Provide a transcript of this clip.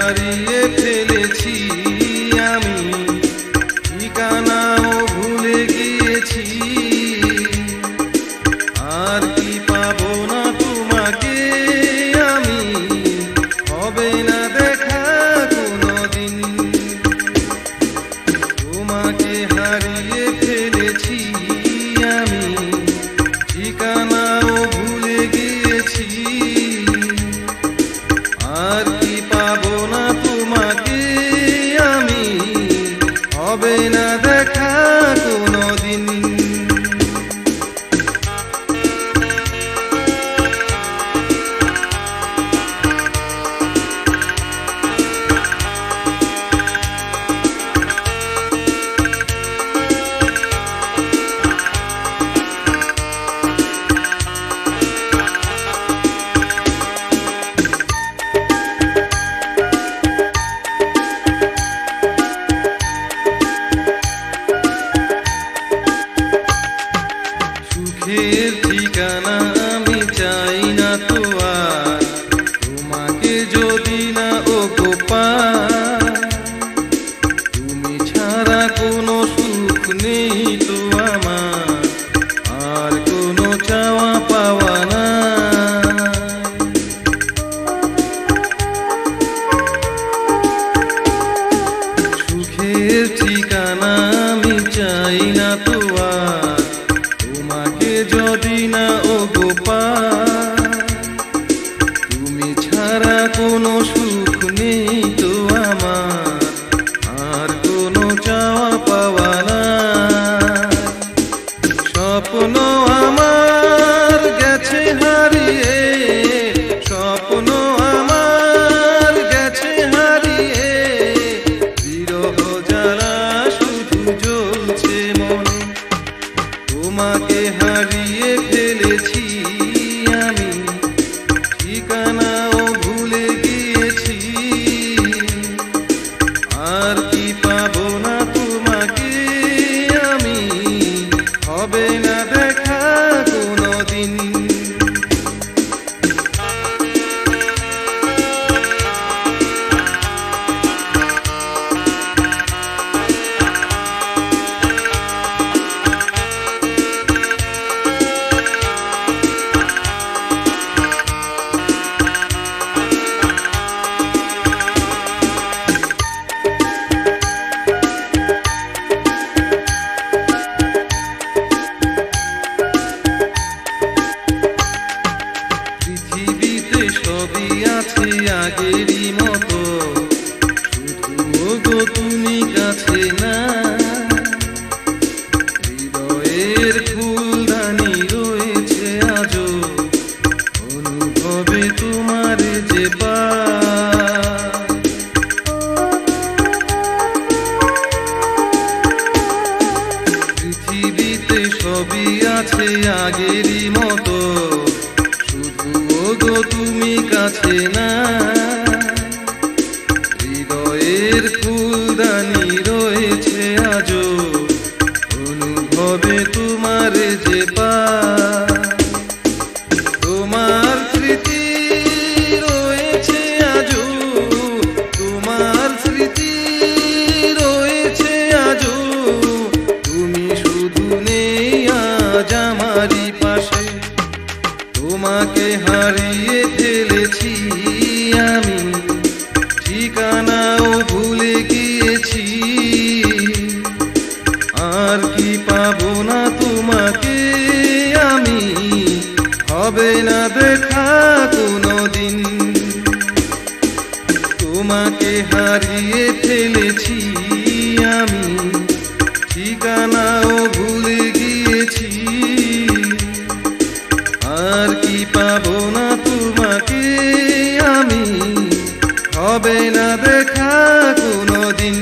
হারিয়ে ফেলেছি আমি, ঠিকানাও ভুলে গিয়েছি। আর কি পাবো না তোমাকে আমি, হবে না দেখা কোনোদিন। তোমাকে হারিয়ে ফেলেছি আমি, ঠিকানাও ভুলে গিয়েছি। আর কি পাবো না তোমাকে আমি, হবে না দেখা কোনোদিন। সুখের ঠিকানা আমি চাই না তো আর, তোমাকে যদি না ও গো পাই। তুমি ছাড়া কোনো সুখ নেই তো আমার, আর কোনো চাওয়া পাওয়া না। সুখের ঠিকানা আমি চাই না তো আর, তোমাকে যদি না ও গো পাই। তুমি ছাড়া কোনো সুখ নেই তো আমার, আর কোনো চাওয়া পাওয়া না। স্বপ্ন আমার গেছে হারিয়ে, স্বপ্ন আমার গেছে হারিয়ে, বিরহ জ্বালা শুধু জ্বলছে মনে। তোমাকে হারিয়ে ফেলেছি আমি, ঠিকানাও ভুলে গিয়েছি। আর কি পাবো না তোমাকে আমি, হবে না দেখা কোনোদিন। পৃথিবীতে সবই আছে আগেরই মতো, শুধু গো তুমি কাছে না। হৃদয়ের ফুলদানি রয়েছে আজও, অনুভবে তোমার যে পাই। পৃথিবীতে সবই আছে আগেরই মতো, শুধু গো তুমি কাছে না। হৃদয়ের ফুলদানি রয়েছে আজও, অনুভবে তোমার যে পাই। তোমার স্মৃতি রয়েছে আজও, তোমার স্মৃতি রয়েছে আজও, তুমি শুধু নেই আজ আমারই পাশে। তোমাকে হারিয়ে ফেলেছি আমি, ঠিকানাও ভুলে গিয়েছি। আর কি পাবো না তোমাকে আমি, হবে না দেখা কোনোদিন। তোমাকে হারিয়ে ফেলেছি আমি, ঠিকানাও ভুলে গিয়েছি। আর কি পাবো না তোমাকে আমি, হবে না দেখা কোনোদিন।